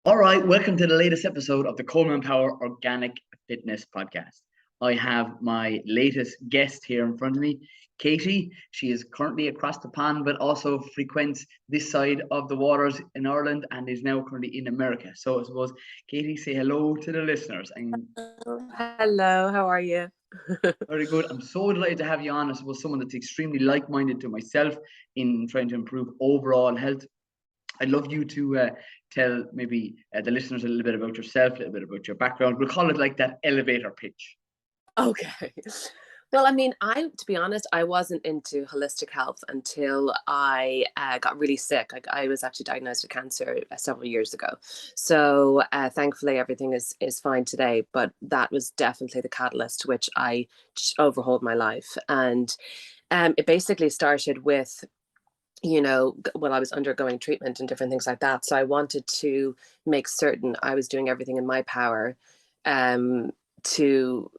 All right, welcome to the latest episode of the Colman Power Organic Fitness Podcast. I have my latest guest here in front of me, Katie. She is currently across the pond, but also frequents this side of the waters in Ireland and is now currently in America. So I suppose, Katie, say hello to the listeners. And Hello, how are you? very good. I'm so delighted to have you on. I suppose someone that's extremely like-minded to myself in trying to improve overall health. I'd love you to tell maybe the listeners a little bit about yourself, a little bit about your background. We'll call it like that elevator pitch. Okay. Well, I mean, to be honest, I wasn't into holistic health until I got really sick. I was actually diagnosed with cancer several years ago. So thankfully, everything is fine today. But that was definitely the catalyst to which I overhauled my life. And it basically started with when I was undergoing treatment and different things like that. So I wanted to make certain I was doing everything in my power to,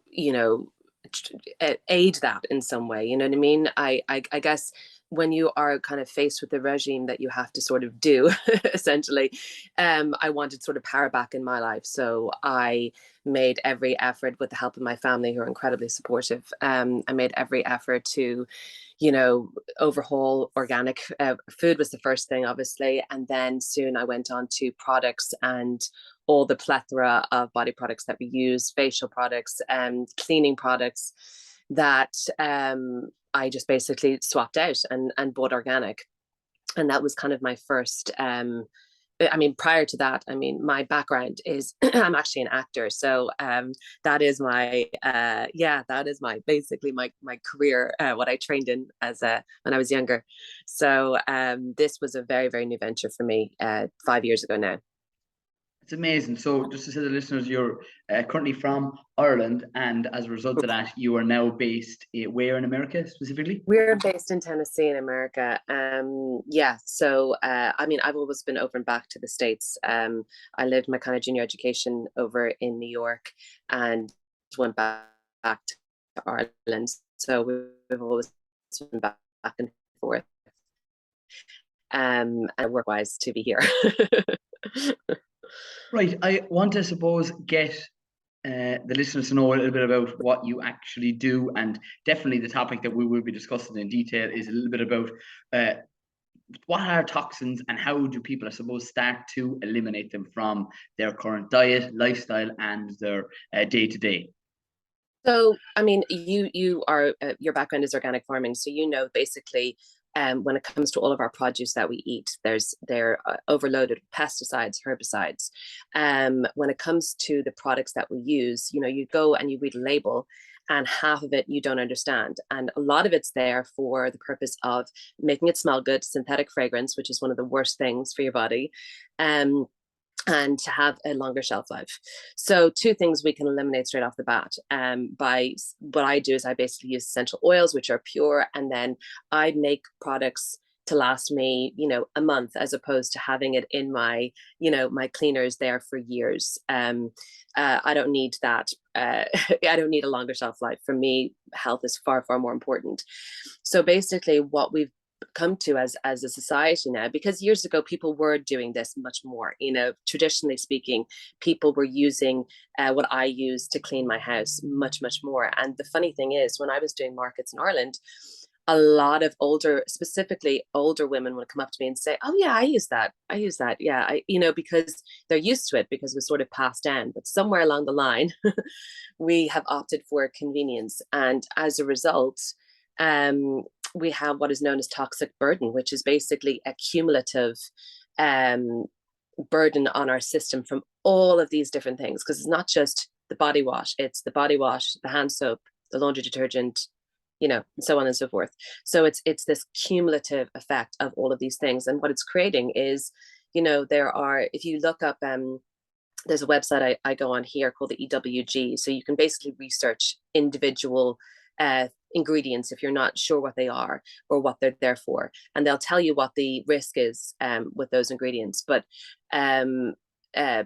aid that in some way. You know what I mean? I guess when you are kind of faced with the regime that you have to sort of do, essentially, I wanted sort of power back in my life. So I made every effort with the help of my family, who are incredibly supportive. I made every effort to overhaul organic food was the first thing, obviously. And then soon I went on to products and all the plethora of body products that we use, facial products and cleaning products that I just basically swapped out and bought organic. And that was kind of my first prior to that, my background is I'm actually an actor. So that is basically my career, what I trained in when I was younger. So this was a very, very new venture for me 5 years ago now. It's amazing. So just to say to the listeners, you're currently from Ireland, and as a result of that, you are now based where in America specifically? We're based in Tennessee in America. So I've always been over and back to the States. I lived my kind of junior education over in New York and went back to Ireland. So we've always been back and forth. And work-wise to be here. Right. I want to suppose get the listeners to know a little bit about what you actually do, and definitely the topic that we will be discussing in detail is a little bit about what are toxins and how do people, I suppose, start to eliminate them from their current diet, lifestyle, and their day-to-day. So, I mean, you are your background is organic farming, so basically when it comes to all of our produce that we eat, they're overloaded with pesticides, herbicides. When it comes to the products that we use, you go and you read a label, and half of it you don't understand, and a lot of it's there for the purpose of making it smell good, synthetic fragrance, which is one of the worst things for your body. And to have a longer shelf life. So two things we can eliminate straight off the bat. By what I do is I basically use essential oils, which are pure, and then I make products to last me, a month, as opposed to having it in my, my cleaners there for years. I don't need that. I don't need a longer shelf life. For me, health is far, far more important. So basically what we've come to as a society now, because years ago people were doing this much more, traditionally speaking, people were using what I use to clean my house much more. And the funny thing is, when I was doing markets in Ireland, a lot of specifically older women would come up to me and say, oh yeah, I use that, yeah, because they're used to it, because it was sort of passed down. But somewhere along the line we have opted for convenience, and as a result we have what is known as toxic burden, which is basically a cumulative burden on our system from all of these different things. Because it's not just the body wash, it's the body wash, the hand soap, the laundry detergent, and so on and so forth. So it's this cumulative effect of all of these things. And what it's creating is, if you look up, there's a website I go on here called the EWG. So you can basically research individual ingredients if you're not sure what they are or what they're there for, and they'll tell you what the risk is with those ingredients. But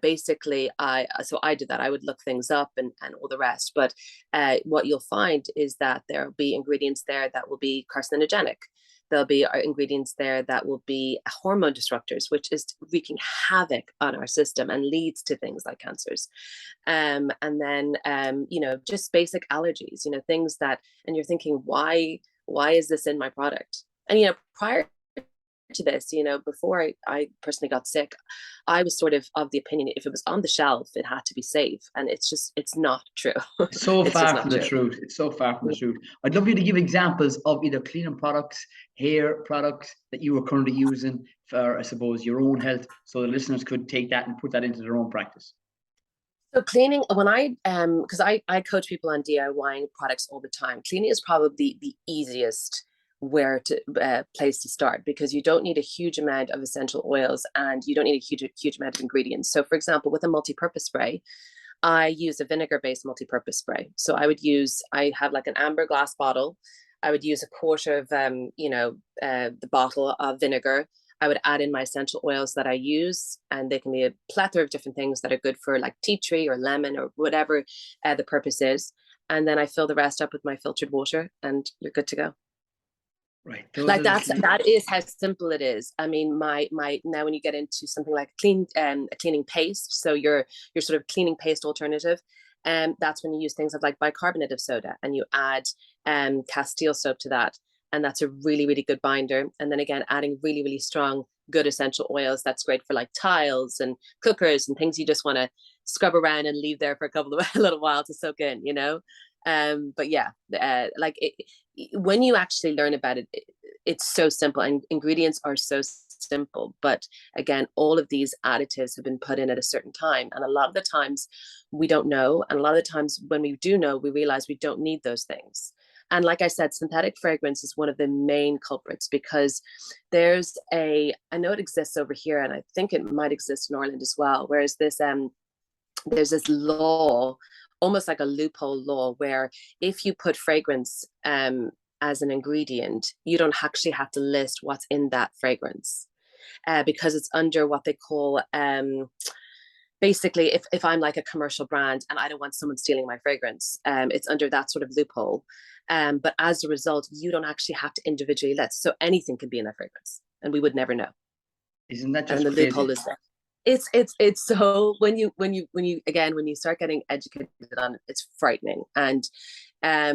basically I did that. I would look things up and all the rest, but what you'll find is that there'll be ingredients there that will be carcinogenic. There'll be ingredients there that will be hormone disruptors, which is wreaking havoc on our system and leads to things like cancers. And then, just basic allergies, things that, and you're thinking, why is this in my product? And, prior to this, before I personally got sick, I was sort of the opinion, if it was on the shelf, it had to be safe. And it's not true. It's so It's far just not from the true. truth. It's so far from the truth. I'd love you to give examples of either cleaning products, hair products that you are currently using for, I suppose, your own health, so the listeners could take that and put that into their own practice. So cleaning, when because I coach people on DIYing products all the time. Cleaning is probably the easiest place to start, because you don't need a huge amount of essential oils and you don't need a huge amount of ingredients. So for example, with a multi-purpose spray, I use a vinegar-based multi-purpose spray. So I have like an amber glass bottle. I would use a quarter of the bottle of vinegar. I would add in my essential oils that I use, and they can be a plethora of different things that are good for, like tea tree or lemon or whatever the purpose is. And then I fill the rest up with my filtered water, and you're good to go. Right. Like that is how simple it is. I mean, my now when you get into something like a cleaning paste, so your sort of cleaning paste alternative, that's when you use things like bicarbonate of soda, and you add Castile soap to that, and that's a really, really good binder. And then again, adding really, really strong, good essential oils, that's great for like tiles and cookers and things you just want to scrub around and leave there for a little while to soak in, but yeah, when you actually learn about it, it's so simple, and ingredients are so simple. But again, all of these additives have been put in at a certain time, and a lot of the times we don't know, and a lot of the times when we do know, we realize we don't need those things. And like I said, synthetic fragrance is one of the main culprits, because I know it exists over here, and I think it might exist in Ireland as well, whereas there's this law, almost like a loophole law, where if you put fragrance as an ingredient, you don't actually have to list what's in that fragrance, because it's under what they call basically, if I'm like a commercial brand and I don't want someone stealing my fragrance, it's under that sort of loophole. But as a result, you don't actually have to individually list, so anything can be in that fragrance, and we would never know. Isn't that just and the crazy? loophole is there. It's so, when you start getting educated on it, it's frightening. And I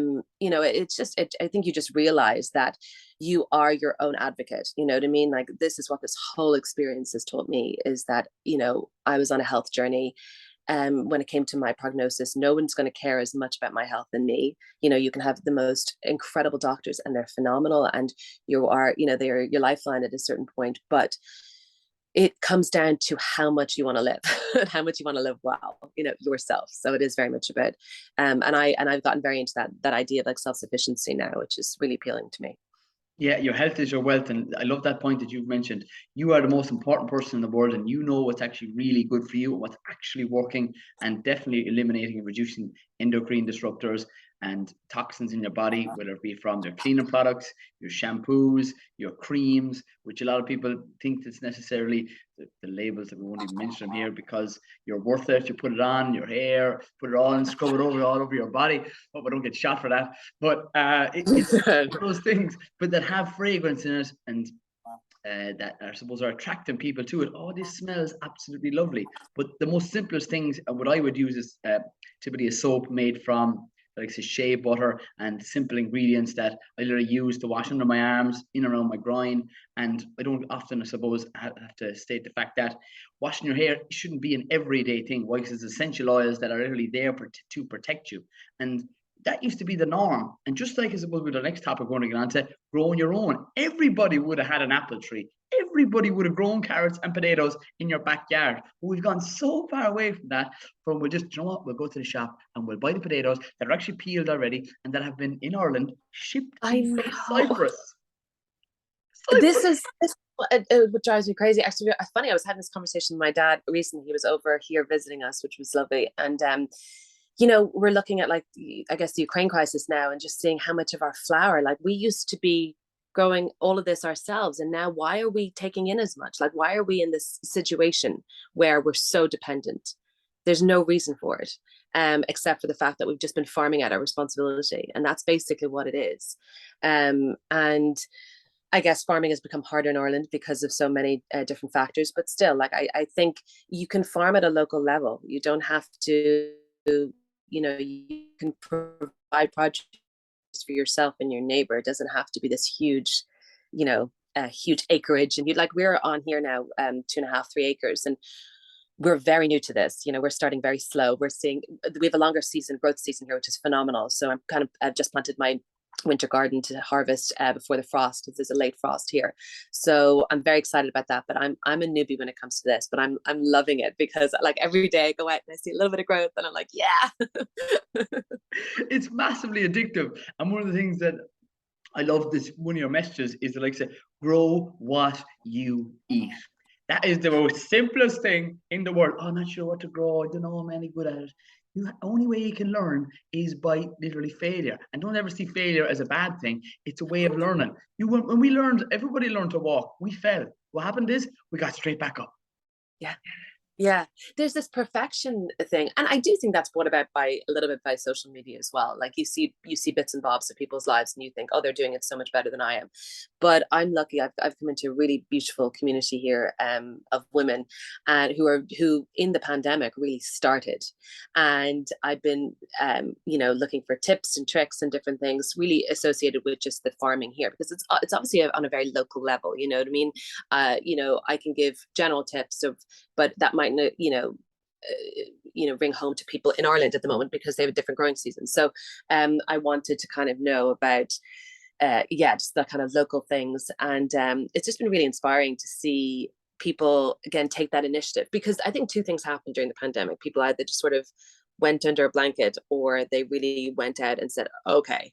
think you just realize that you are your own advocate. You know what I mean? Like, this is what this whole experience has taught me, is that I was on a health journey. When it came to my prognosis, no one's going to care as much about my health than me. You can have the most incredible doctors, and they're phenomenal, and they're your lifeline at a certain point, but it comes down to how much you want to live and how much you want to live well, yourself. So it is very much about, and I've gotten very into that idea of like self-sufficiency now, which is really appealing to me. Yeah, your health is your wealth. And I love that point that you've mentioned. You are the most important person in the world, and you know what's actually really good for you and what's actually working, and definitely eliminating and reducing endocrine disruptors and toxins in your body, whether it be from their cleaning products, your shampoos, your creams, which a lot of people think it's necessarily the labels that we won't even mention them here, because you're worth it. You put it on your hair, put it on, scrub it all over your body. Hope I don't get shot for that. But it's those things, but that have fragrance in it, and that I suppose are attracting people to it. Oh, this smells absolutely lovely. But the most simplest things, what I would use is typically a soap made from, like, say, shea butter and simple ingredients that I literally use to wash under my arms, in around my groin. And I don't often, I suppose, have to state the fact that washing your hair shouldn't be an everyday thing. Why? Because it's essential oils that are literally there to protect you. And that used to be the norm. And just like, I suppose, with the next topic we're going to get on to, growing your own. Everybody would have had an apple tree. Everybody would have grown carrots and potatoes in your backyard. But we've gone so far away from that. From we'll go to the shop and we'll buy the potatoes that are actually peeled already and that have been in Ireland shipped to Cyprus. This is what drives me crazy. Actually, funny, I was having this conversation with my dad recently. He was over here visiting us, which was lovely. And we're looking at, like, I guess, the Ukraine crisis now, and just seeing how much of our flour, like, we used to be growing all of this ourselves, and now why are we taking in as much? Like, why are we in this situation where we're so dependent? There's no reason for it, except for the fact that we've just been farming out our responsibility, and that's basically what it is. And I guess farming has become harder in Ireland because of so mane different factors, but still, like I think you can farm at a local level. You don't have to, you can provide produce for yourself and your neighbor. It doesn't have to be this huge, huge acreage. And you like we're on here now, 2.5, 3 acres, and we're very new to this. We're starting very slow. We have a longer growth season here, which is phenomenal. So I've just planted my winter garden to harvest before the frost, because there's a late frost here. So I'm very excited about that. But I'm a newbie when it comes to this, but I'm loving it, because like every day I go out and I see a little bit of growth and I'm like, yeah. It's massively addictive. And one of the things that I love, this one of your messages is that, like I said, grow what you eat. That is the most simplest thing in the world. Oh, I'm not sure what to grow. I don't know I'm any good at it. The only way you can learn is by literally failure. And don't ever see failure as a bad thing. It's a way of learning. When we learned, everybody learned to walk. We fell. What happened is we got straight back up. Yeah. Yeah, there's this perfection thing, and I do think that's brought about by a little bit by social media as well. Like you see bits and bobs of people's lives, and you think, oh, they're doing it so much better than I am. But I'm lucky; I've come into a really beautiful community here, of women, and who in the pandemic really started, and I've been looking for tips and tricks and different things really associated with just the farming here, because it's obviously on a very local level. You know what I mean? I can give general tips but that might ring home to people in Ireland at the moment, because they have a different growing season. So I wanted to kind of know about just the kind of local things, and it's just been really inspiring to see people again take that initiative, because I think two things happened during the pandemic. People either just sort of went under a blanket, or they really went out and said, okay,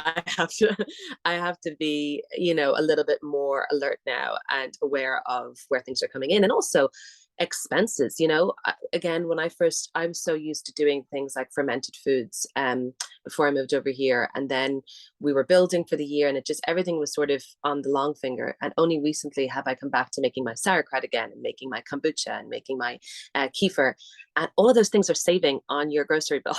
I have to be, a little bit more alert now and aware of where things are coming in, and also expenses. Again, I'm so used to doing things like fermented foods before I moved over here, and then we were building for the year, and everything was sort of on the long finger. And only recently have I come back to making my sauerkraut again, and making my kombucha, and making my kefir, and all of those things are saving on your grocery bill.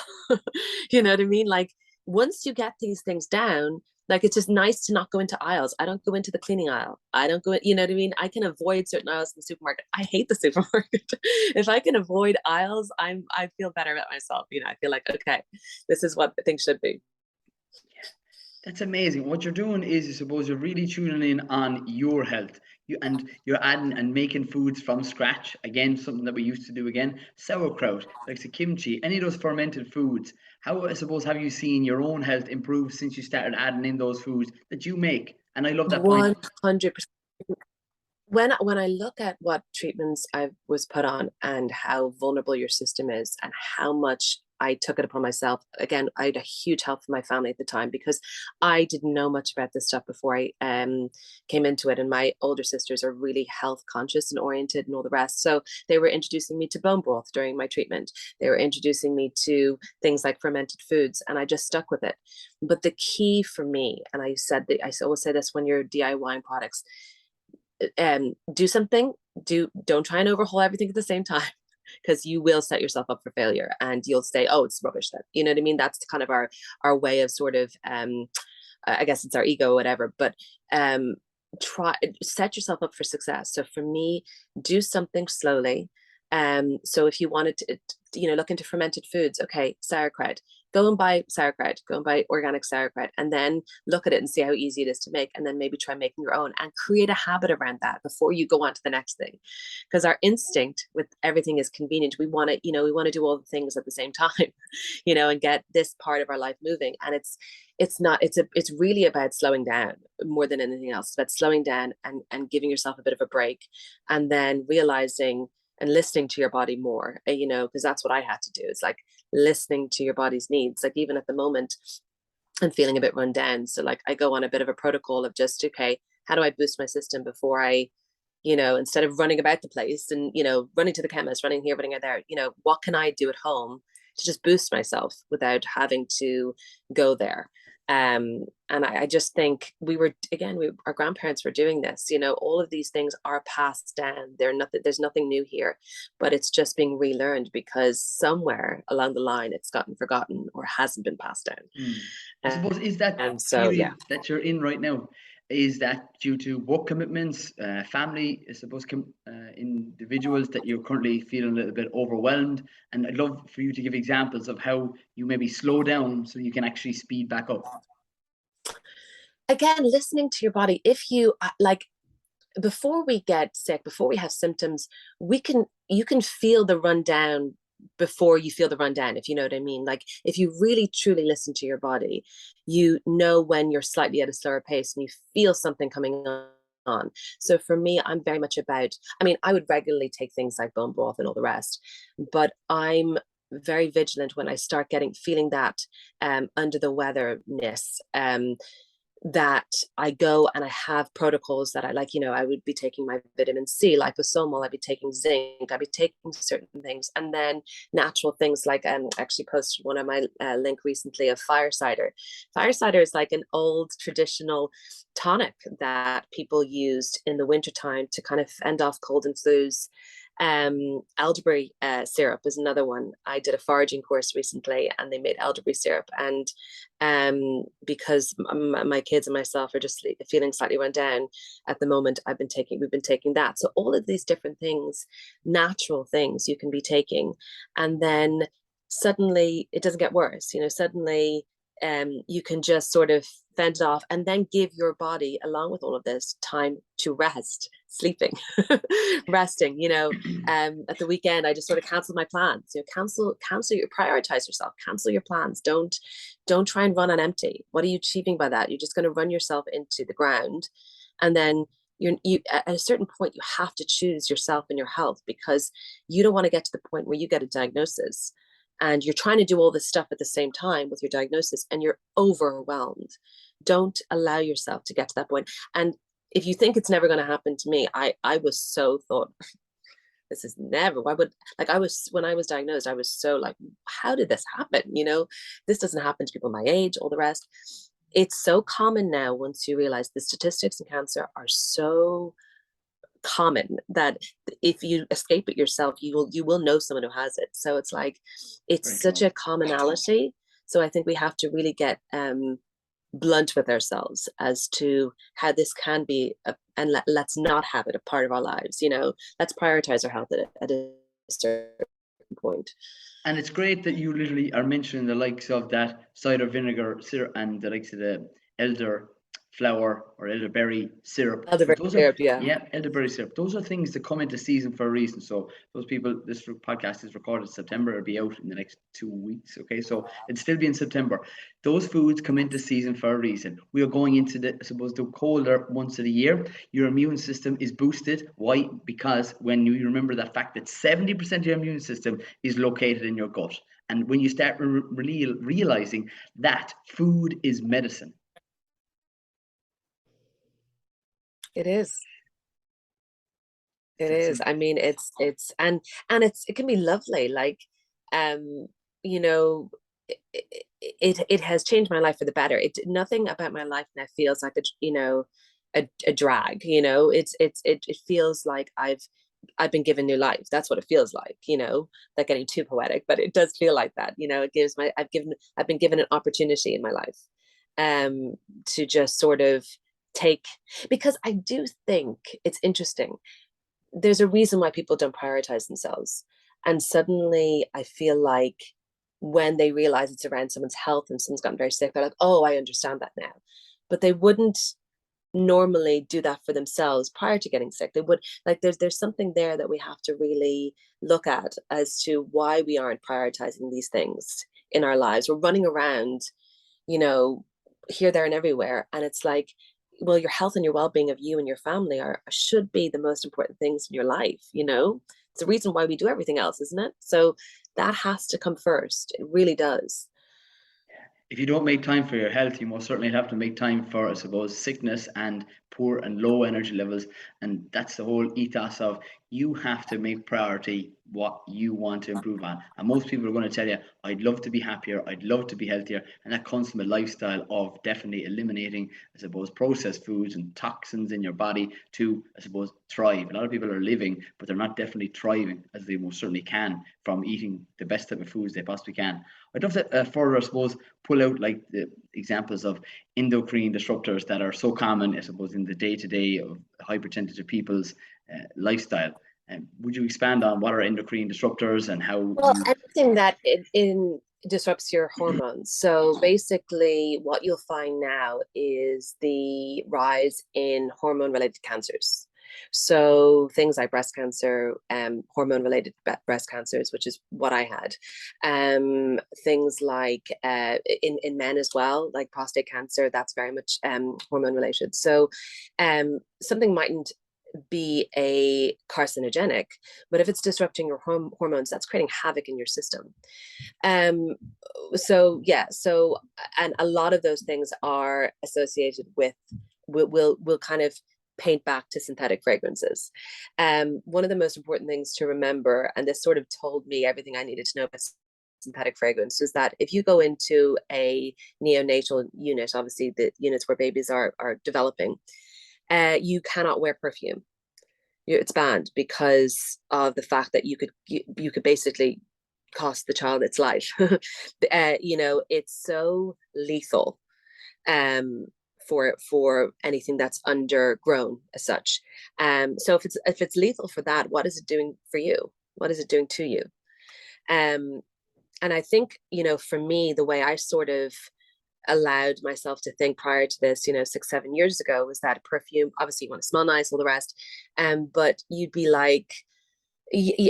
You know what I mean? Like, once you get these things down, like, it's just nice to not go into aisles. I don't go into the cleaning aisle. I don't go, you know what I mean? I can avoid certain aisles in the supermarket. I hate the supermarket. If I can avoid aisles, I feel better about myself. I feel like, okay, this is what things should be. That's amazing. What you're doing is, I suppose, you're really tuning in on your health. You're adding and making foods from scratch. Again, something that we used to do again. Sauerkraut, like the kimchi, any of those fermented foods. How, I suppose, have you seen your own health improve since you started adding in those foods that you make? And I love that point. 100%. When I look at what treatments I was put on, and how vulnerable your system is, and how much I took it upon myself. Again, I had a huge help from my family at the time, because I didn't know much about this stuff before I came into it. And my older sisters are really health conscious and oriented and all the rest. So they were introducing me to bone broth during my treatment. They were introducing me to things like fermented foods, and I just stuck with it. But the key for me, and I always say this when you're DIYing products, do something. Don't try and overhaul everything at the same time, because you will set yourself up for failure, and you'll say, oh, it's rubbish then. You know what I mean? That's kind of our way of sort of I guess it's our ego or whatever, but set yourself up for success. So for me, do something slowly. So if you wanted to look into fermented foods, okay, sauerkraut, go and buy sauerkraut, go and buy organic sauerkraut, and then look at it and see how easy it is to make, and then maybe try making your own, and create a habit around that before you go on to the next thing. Because our instinct with everything is convenient. We want to do all the things at the same time, and get this part of our life moving. And it's really about slowing down more than anything else. It's about slowing down and giving yourself a bit of a break, and then realizing and listening to your body more, because that's what I had to do. It's like listening to your body's needs. Like, even at the moment, I'm feeling a bit run down. So like, I go on a bit of a protocol of just, okay, how do I boost my system before I, instead of running about the place and, running to the chemist, running here, running there, what can I do at home to just boost myself without having to go there? And I just think our grandparents were doing this, all of these things are passed down. There's nothing new here, but it's just being relearned because somewhere along the line it's gotten forgotten or hasn't been passed down. I suppose, is that period that you're in right now, is that due to work commitments, family, I suppose, individuals, that you're currently feeling a little bit overwhelmed? And I'd love for you to give examples of how you maybe slow down so you can actually speed back up. Again, listening to your body. If you before we get sick, before we have symptoms, you can feel the rundown before you feel the rundown, if you know what I mean. Like, if you really truly listen to your body, you know when you're slightly at a slower pace and you feel something coming on. So for me, I'm very much about, I would regularly take things like bone broth and all the rest, but I'm very vigilant when I start feeling that under the weatherness, that I go and I have protocols that I like. I would be taking my vitamin C, liposomal, I'd be taking zinc, I'd be taking certain things, and then natural things like actually posted one of my link recently of fire cider. Fire cider is like an old traditional tonic that people used in the wintertime to kind of fend off cold and flus. Elderberry syrup is another one. I did a foraging course recently and they made elderberry syrup, and because my kids and myself are just feeling slightly run down at the moment, we've been taking that. So all of these different things, natural things you can be taking, and then suddenly it doesn't get worse. Suddenly you can just sort of fend it off, and then give your body, along with all of this, time to rest, sleeping, resting. At the weekend, I just sort of cancel my plans. Cancel your, prioritize yourself, cancel your plans. Don't try and run on empty. What are you achieving by that? You're just going to run yourself into the ground, and then you at a certain point you have to choose yourself and your health, because you don't want to get to the point where you get a diagnosis and you're trying to do all this stuff at the same time with your diagnosis and you're overwhelmed. Don't allow yourself to get to that point. And if you think it's never going to happen to me, I was so thought, this is never, why would, when I was diagnosed, I was so like, how did this happen? This doesn't happen to people my age, all the rest. It's so common now, once you realize the statistics in cancer are so common, that if you escape it yourself, you will know someone who has it. So it's like, it's such a commonality. So I think we have to really get blunt with ourselves as to how this can be and let's not have it a part of our lives. Let's prioritize our health at a certain point. And it's great that you literally are mentioning the likes of that cider vinegar syrup and the likes of the elderflower or elderberry syrup. Elderberry syrup. Those are things that come into season for a reason. So those people, this podcast is recorded in September. It'll be out in the next 2 weeks. Okay, so it'll still be in September. Those foods come into season for a reason. We are going into the colder months of the year. Your immune system is boosted. Why? Because when you remember that fact that 70% of your immune system is located in your gut. And when you start realizing that food is medicine. It is. It is. It can be lovely. Like, it has changed my life for the better. Nothing about my life now feels like a drag. It feels like I've been given new life. That's what it feels like. Not getting too poetic, but it does feel like that. I've been given an opportunity in my life, to just sort of because I do think it's interesting. There's a reason why people don't prioritize themselves. And suddenly I feel like when they realize it's around someone's health and someone's gotten very sick, they're like, oh, I understand that now. But they wouldn't normally do that for themselves prior to getting sick. They would, like, there's something there that we have to really look at as to why we aren't prioritizing these things in our lives. We're running around, here, there, and everywhere. And it's like, well, your health and your well-being of you and your family should be the most important things in your life. It's the reason why we do everything else, isn't it? So that has to come first. It really does. If you don't make time for your health, you most certainly have to make time for, I suppose, sickness and poor and low energy levels. And that's the whole ethos of you have to make priority what you want to improve on. And most people are going to tell you, I'd love to be happier, I'd love to be healthier. And that comes from a lifestyle of definitely eliminating, I suppose, processed foods and toxins in your body to, I suppose, thrive. A lot of people are living, but they're not definitely thriving as they most certainly can from eating the best type of foods they possibly can. I'd love to further, I suppose, pull out like the examples of endocrine disruptors that are so common, I suppose, in the day-to-day of a high percentage of people's lifestyle. Would you expand on what are endocrine disruptors and how Well, you... anything that disrupts your hormones. So basically, what you'll find now is the rise in hormone-related cancers. So things like breast cancer, hormone-related breast cancers, which is what I had. Things like in men as well, like prostate cancer, that's very much hormone-related. So something mightn't be a carcinogenic, but if it's disrupting your hormones, that's creating havoc in your system. So and a lot of those things are associated with will kind of paint back to synthetic fragrances. One of the most important things to remember, and this sort of told me everything I needed to know about synthetic fragrance, is that if you go into a neonatal unit, obviously the units where babies are developing, you cannot wear perfume. It's banned because of the fact that you could basically cost the child its life. It's so lethal for anything that's undergrown as such. So if it's lethal for that, what is it doing for you? What is it doing to you? And I think, for me, the way I sort of allowed myself to think prior to this, 6-7 years ago, was that perfume, obviously you want to smell nice, all the rest, but you'd be like,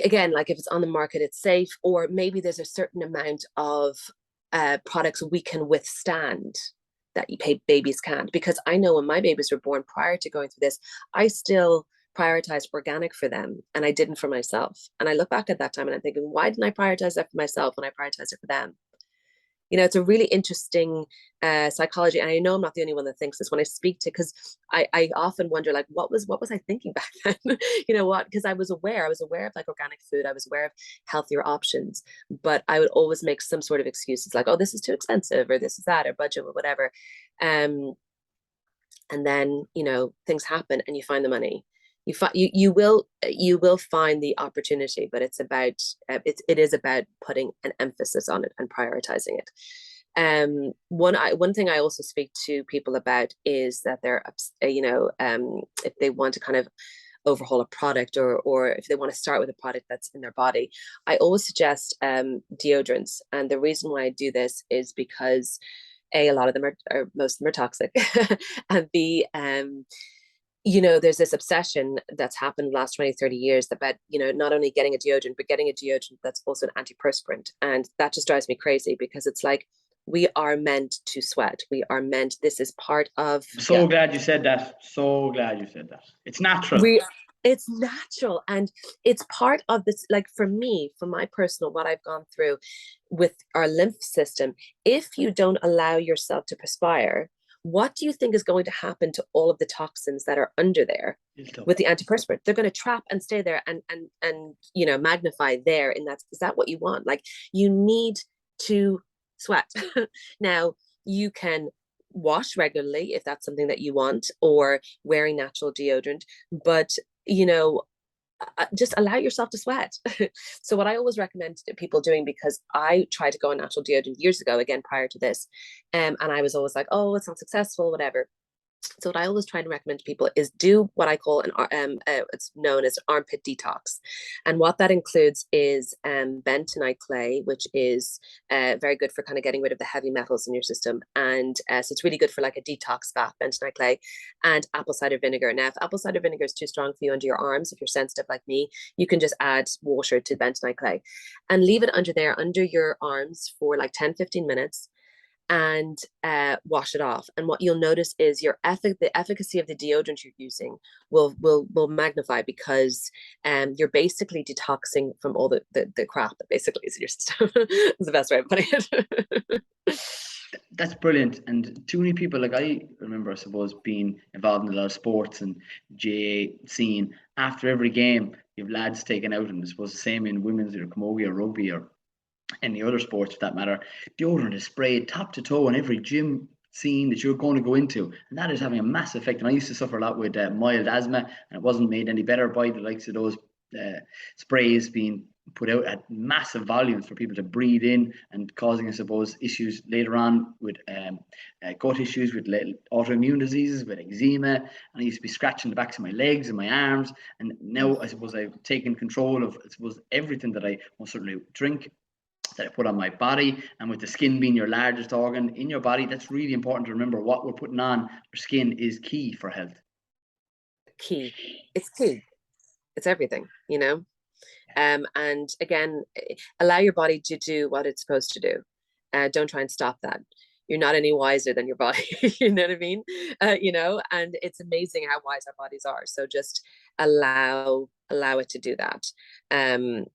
again, like if it's on the market, it's safe, or maybe there's a certain amount of products we can withstand that babies can't. Because I know when my babies were born, prior to going through this, I still prioritized organic for them, and I didn't for myself. And I look back at that time and I'm thinking, why didn't I prioritize that for myself when I prioritized it for them? It's a really interesting psychology. And I know I'm not the only one that thinks this when I speak to, because I often wonder, like, what was I thinking back then? Because I was aware of like organic food. I was aware of healthier options, but I would always make some sort of excuses like, oh, this is too expensive, or this is that, or budget, or whatever. And then, things happen and you find the money. You will find the opportunity, but it's about it is about putting an emphasis on it and prioritizing it. One thing I also speak to people about is that they're if they want to kind of overhaul a product, or if they want to start with a product that's in their body, I always suggest deodorants. And the reason why I do this is because A, lot of them are most of them are toxic, and B, there's this obsession that's happened the last 20-30 years about, not only getting a deodorant, but getting a deodorant that's also an antiperspirant. And that just drives me crazy, because it's like, we are meant to sweat. This is part of... So glad you said that. So glad you said that. It's natural. It's natural. And it's part of this, like for me, for my personal, what I've gone through with our lymph system, if you don't allow yourself to perspire, what do you think is going to happen to all of the toxins that are under there with the antiperspirant? They're going to trap and stay there and magnify there. And is that what you want? Like, you need to sweat. Now, you can wash regularly if that's something that you want, or wearing natural deodorant, but just allow yourself to sweat. So what I always recommend to people doing, because I tried to go on natural deodorant years ago, again, prior to this, and I was always like, oh, it's not successful, whatever. So what I always try to recommend to people is do what I call it's known as armpit detox. And what that includes is bentonite clay, which is very good for kind of getting rid of the heavy metals in your system. And so it's really good for like a detox bath, bentonite clay, and apple cider vinegar. Now, if apple cider vinegar is too strong for you under your arms, if you're sensitive like me, you can just add water to bentonite clay and leave it under your arms for like 10-15 minutes. And wash it off. And what you'll notice is the efficacy of the deodorant you're using will magnify, because you're basically detoxing from all the crap that basically is in your system. Is the best way of putting it. That's brilliant. And too many people, like I remember, I suppose, being involved in a lot of sports and GA scene. After every game, you have lads taken out, and I suppose the same in women's or camogie or rugby or any other sports for that matter. Deodorant is sprayed top to toe in every gym scene that you're going to go into, and that is having a massive effect. And I used to suffer a lot with mild asthma, and it wasn't made any better by the likes of those sprays being put out at massive volumes for people to breathe in and causing, I suppose, issues later on with gut issues, with autoimmune diseases, with eczema. And I used to be scratching the backs of my legs and my arms. And now I suppose I've taken control of, I suppose, everything that I most certainly drink, that I put on my body. And with the skin being your largest organ in your body, that's really important to remember. What we're putting on our skin is key for health. Key. It's key. It's everything, you know? And again, allow your body to do what it's supposed to do. Don't try and stop that. You're not any wiser than your body. You know what I mean? You know, and it's amazing how wise our bodies are. So just allow it to do that.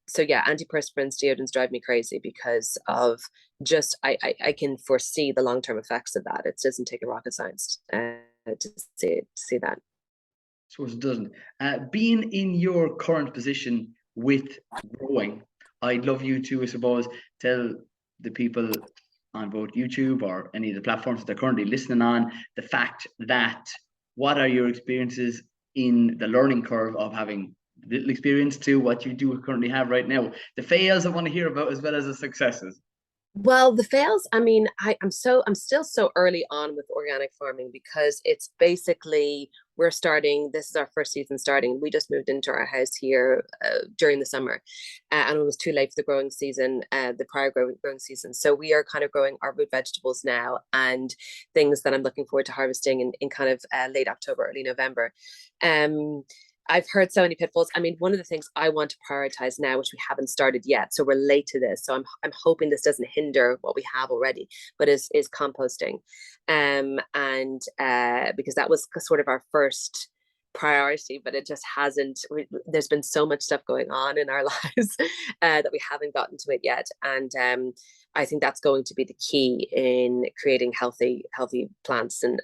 So yeah, antiperspirants, deodorants drive me crazy because of just I can foresee the long-term effects of that. It doesn't take a rocket science to see that. So it doesn't. Being in your current position with growing, I'd love you to, I suppose, tell the people on both YouTube or any of the platforms that they're currently listening on, the fact that what are your experiences in the learning curve of having little experience to what you do currently have right now. The fails I want to hear about as well as the successes. Well, the fails, I mean, I'm still so early on with organic farming because it's basically this is our first season starting. We just moved into our house here during the summer, and it was too late for the growing season, the prior growing season. So we are kind of growing our root vegetables now and things that I'm looking forward to harvesting in kind of late October, early November. I've heard so many pitfalls. I mean, one of the things I want to prioritize now, which we haven't started yet, so we're late to this. So I'm hoping this doesn't hinder what we have already, but is composting, and because that was sort of our first priority, but it just hasn't. There's been so much stuff going on in our lives that we haven't gotten to it yet, and I think that's going to be the key in creating healthy plants and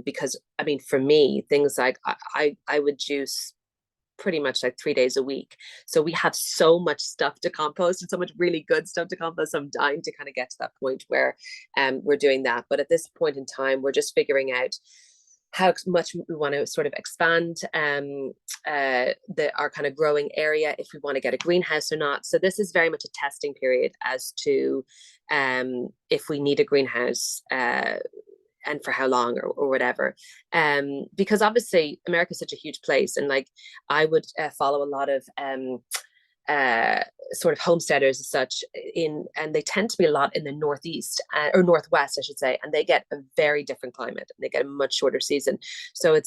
because I mean, for me, things like I would juice pretty much like 3 days a week. So we have so much stuff to compost and so much really good stuff to compost. I'm dying to kind of get to that point where we're doing that. But at this point in time, we're just figuring out how much we want to sort of expand our kind of growing area, if we want to get a greenhouse or not. So this is very much a testing period as to if we need a greenhouse and for how long or whatever. Because obviously America is such a huge place, and like I would follow a lot of sort of homesteaders as such and they tend to be a lot in the northeast or northwest, I should say, and they get a very different climate and they get a much shorter season. So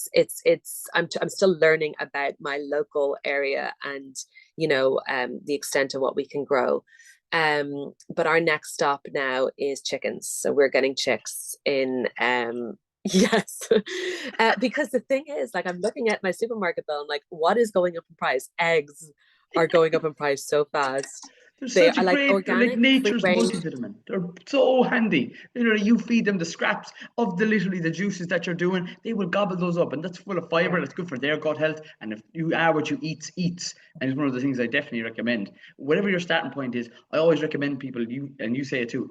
I'm still learning about my local area and the extent of what we can grow. But our next stop now is chickens, so we're getting chicks in. Yes. Because the thing is, like, I'm looking at my supermarket bill and like, what is going up in price? Eggs are going up in price so fast. They're They such a are like great, organic, like nature's free-range. multivitamin. They're so handy. Literally, you feed them the scraps of literally the juices that you're doing, they will gobble those up, and that's full of fiber. Yeah. That's good for their gut health. And if you are what you eat, eats, and it's one of the things I definitely recommend. Whatever your starting point is, I always recommend people, you say it too,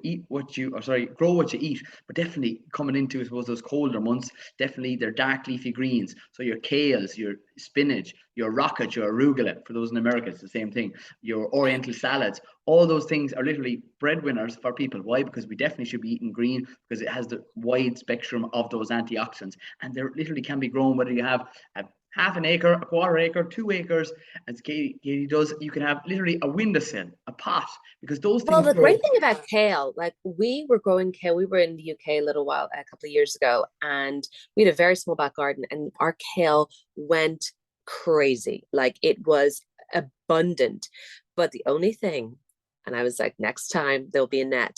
grow what you eat. But definitely coming into, I suppose, those colder months, definitely they're dark leafy greens. So your kales, your spinach, your rocket, your arugula. For those in America, it's the same thing. Your Oriental salads. All those things are literally breadwinners for people. Why? Because we definitely should be eating green because it has the wide spectrum of those antioxidants. And they literally can be grown whether you have a half an acre, a quarter acre, 2 acres, as Katie does. You can have literally a windowsill, a pot, because those Well, things the grow. great thing about kale, like we were growing kale, we were in the UK a couple of years ago, and we had a very small back garden, and our kale went crazy. Like it was abundant. But the only thing, and I was like, next time there'll be a net,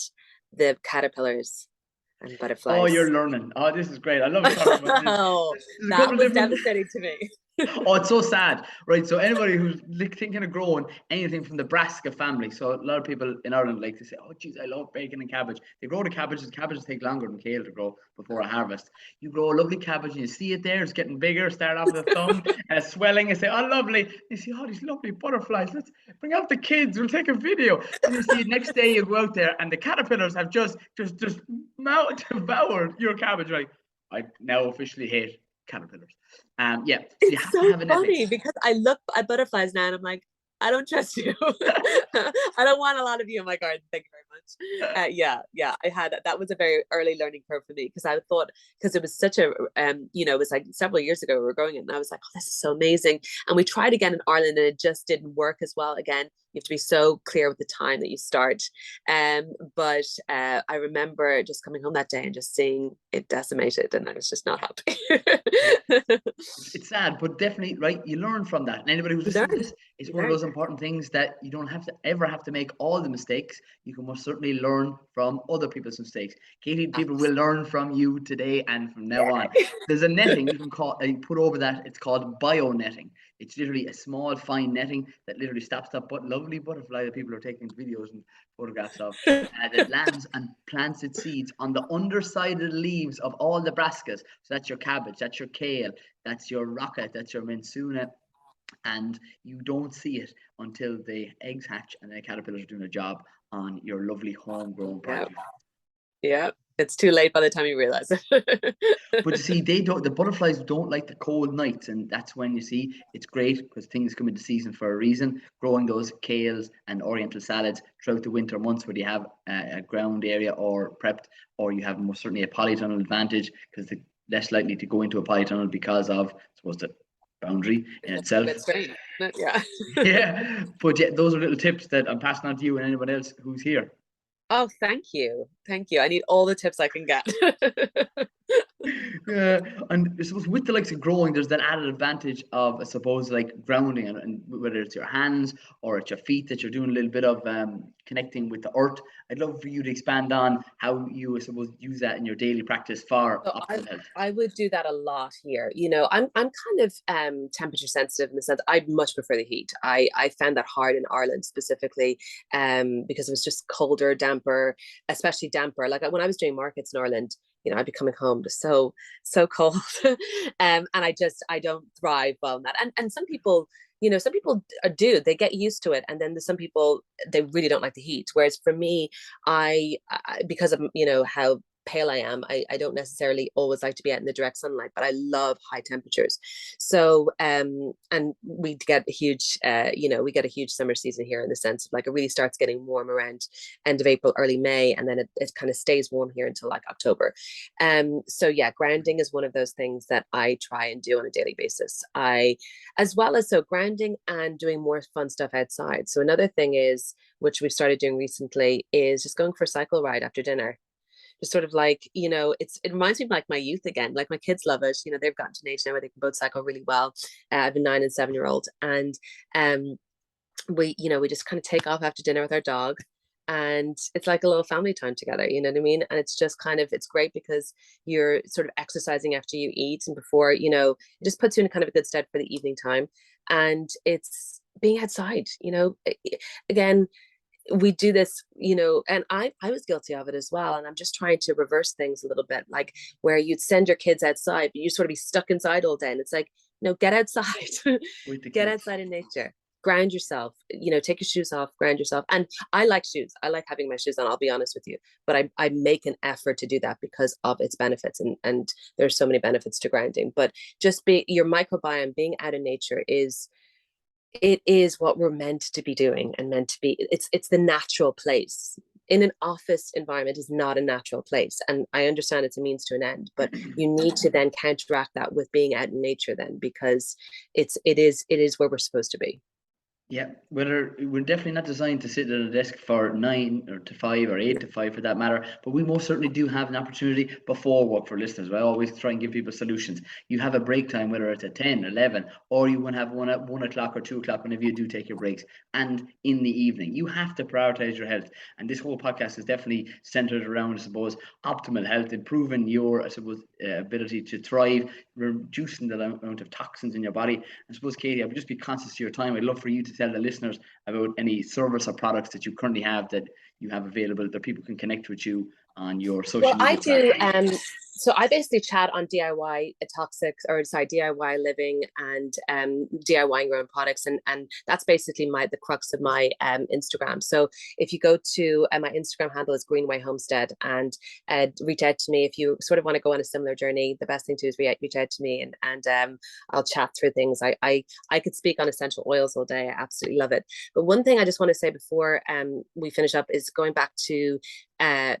the caterpillars and Oh, you're butterflies. learning. Oh, this is great. I love talking about this. Oh, There's a that couple of was different devastating to me. Oh, it's so sad, right? So anybody who's thinking of growing anything from the brassica family, so a lot of people in Ireland like to say, "Oh, geez, I love bacon and cabbage." They grow the cabbages. Cabbages take longer than kale to grow before a harvest. You grow a lovely cabbage, and you see it there. It's getting bigger. Start off with a thumb, and it's swelling. And say, "Oh, lovely!" You see, "Oh, these lovely butterflies. Let's bring out the kids. We'll take a video." And you see, next day you go out there, and the caterpillars have just devoured your cabbage. Like, I now officially hate caterpillars. Yeah, so you It's have to so have an funny ethics. because I look at butterflies now and I'm like, I don't trust you. I don't want a lot of you in my garden. Thank you very much. Yeah. That was a very early learning curve for me because I thought because it was such a it was like several years ago we were growing it and I was like, oh, this is so amazing. And we tried again in Ireland and it just didn't work as well. Again, you have to be so clear with the time that you start. But I remember just coming home that day and just seeing it decimated, and I was just not happy. It's sad, but definitely, right? You learn from that. And anybody who's You listening to learn. this, it's You one of learn. those important things that you don't have to ever have to make all the mistakes. You can most certainly learn from other people's mistakes. Katie, people will learn from you today and from now on. Yeah. There's a netting you can put over that. It's called bio netting. It's literally a small, fine netting that literally stops that lovely butterfly that people are taking videos and photographs of. That lands and plants its seeds on the underside of the leaves of all the brassicas. So that's your cabbage, that's your kale, that's your rocket, that's your mensuna, and you don't see it until the eggs hatch and the caterpillars are doing a job on your lovely homegrown Yeah. produce. Yeah. It's too late by the time you realize it. But you see, they don't. The butterflies don't like the cold nights, and that's when you see it's great because things come into season for a reason. Growing those kales and oriental salads throughout the winter months, where you have a ground area or prepped, or you have most certainly a polytunnel advantage because they're less likely to go into a polytunnel because of, I suppose, the boundary in It's a itself. bit strange, isn't it? Yeah. Yeah, but yeah, those are little tips that I'm passing on to you and anyone else who's here. Oh, thank you. Thank you. I need all the tips I can get. Yeah, and I suppose with the likes of growing, there's that added advantage of, I suppose, like grounding, and whether it's your hands or it's your feet that you're doing a little bit of connecting with the earth. I'd love for you to expand on how you, I suppose, use that in your daily practice for So optimal health. I would do that a lot here. I'm kind of temperature sensitive in the sense I much prefer the heat. I found that hard in Ireland specifically because it was just colder, damper, especially damper. Like when I was doing markets in Ireland, I'd be coming home just so cold. And I don't thrive well in that. And some people do, they get used to it. And then there's some people, they really don't like the heat. Whereas for me, because of, how pale I am, I don't necessarily always like to be out in the direct sunlight, but I love high temperatures. So and we get a huge we get a huge summer season here in the sense of like it really starts getting warm around end of April, early May, and then it kind of stays warm here until like October. So yeah, grounding is one of those things that I try and do on a daily basis. I as well as so grounding and doing more fun stuff outside. So another thing is, which we've started doing recently, is just going for a cycle ride after dinner. Just sort of like, it reminds me of like my youth again. Like my kids love it. They've gotten to an age now where they can both cycle really well. I have a 9 and 7-year-old, and we just kind of take off after dinner with our dog, and it's like a little family time together. You know what I mean? And it's just kind of, it's great because you're sort of exercising after you eat and before, it just puts you in kind of a good stead for the evening time. And it's being outside. Again, we do this, and I was guilty of it as well. And I'm just trying to reverse things a little bit, like where you'd send your kids outside, but you sort of be stuck inside all day. And it's like, get outside, With the get kids. outside in nature, ground yourself, take your shoes off, ground yourself. And I like shoes. I like having my shoes on, I'll be honest with you. But I make an effort to do that because of its benefits. And there's so many benefits to grounding. But just your microbiome, being out in nature it is what we're meant to be doing and meant to be. It's the natural place. In an office environment is not a natural place, and I understand it's a means to an end, but you need to then counteract that with being out in nature then, because it is where we're supposed to be. Yeah, whether we're definitely not designed to sit at a desk for 9 or to 5 or 8 to 5 for that matter, but we most certainly do have an opportunity before work for listeners. I always try and give people solutions. You have a break time, whether it's at 10, 11, or you want to have one at 1 o'clock or 2 o'clock whenever you do take your breaks, and in the evening. You have to prioritize your health. And this whole podcast is definitely centered around, I suppose, optimal health, improving your, I suppose, ability to thrive, reducing the amount of toxins in your body. I suppose, Katie, I would just be conscious of your time. I'd love for you to tell the listeners about any service or products that you currently have that you have available that people can connect with you on your social media. I do. So I basically chat on DIY DIY living and DIYing your own products, and that's basically the crux of my Instagram. So if you go to my Instagram handle is Greenway Homestead, and reach out to me if you sort of want to go on a similar journey. The best thing to do is reach out to me, and I'll chat through things. I could speak on essential oils all day. I absolutely love it. But one thing I just want to say before we finish up is going back to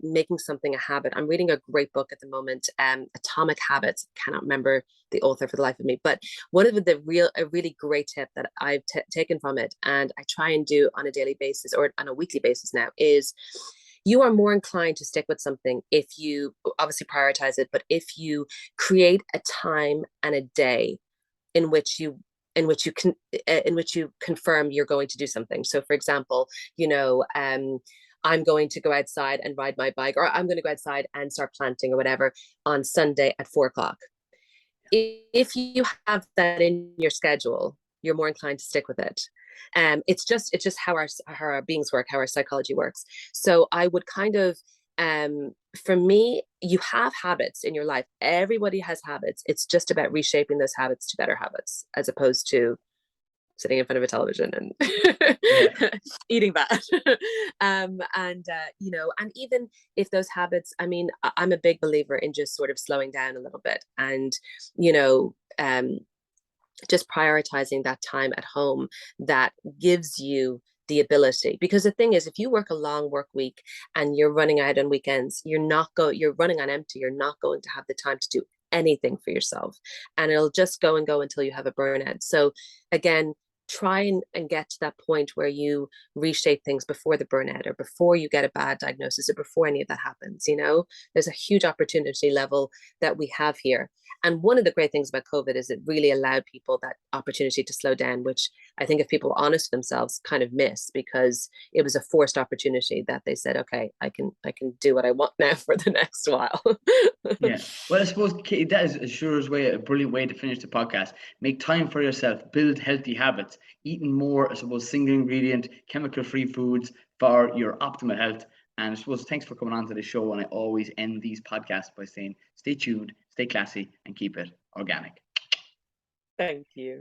making something a habit. I'm reading a great book at the moment, Atomic Habits. I cannot remember the author for the life of me, but one of a really great tip that I've taken from it, and I try and do on a daily basis or on a weekly basis now, is you are more inclined to stick with something if you obviously prioritize it, but if you create a time and a day in which you confirm you're going to do something. So for example, I'm going to go outside and ride my bike, or I'm going to go outside and start planting or whatever on Sunday at 4 o'clock. If you have that in your schedule, you're more inclined to stick with it. It's just how our beings work, how our psychology works. So I would kind of, for me, you have habits in your life. Everybody has habits. It's just about reshaping those habits to better habits, as opposed to sitting in front of a television and eating bad. And even if those habits, I mean, I'm a big believer in just sort of slowing down a little bit and, just prioritizing that time at home that gives you the ability. Because the thing is, if you work a long work week and you're running out on weekends, you're running on empty. You're not going to have the time to do anything for yourself, and it'll just go until you have a burnout. So again, try and get to that point where you reshape things before the burnout, or before you get a bad diagnosis, or before any of that happens. There's a huge opportunity level that we have here. And one of the great things about COVID is it really allowed people that opportunity to slow down, which I think if people are honest with themselves, kind of miss, because it was a forced opportunity that they said, okay, I can do what I want now for the next while. Yeah. Well, I suppose, Katie, that is a brilliant way to finish the podcast. Make time for yourself, build healthy habits, eating more, I suppose, single ingredient, chemical-free foods for your optimal health. And I suppose thanks for coming on to the show. And I always end these podcasts by saying, stay tuned, stay classy, and keep it organic. Thank you.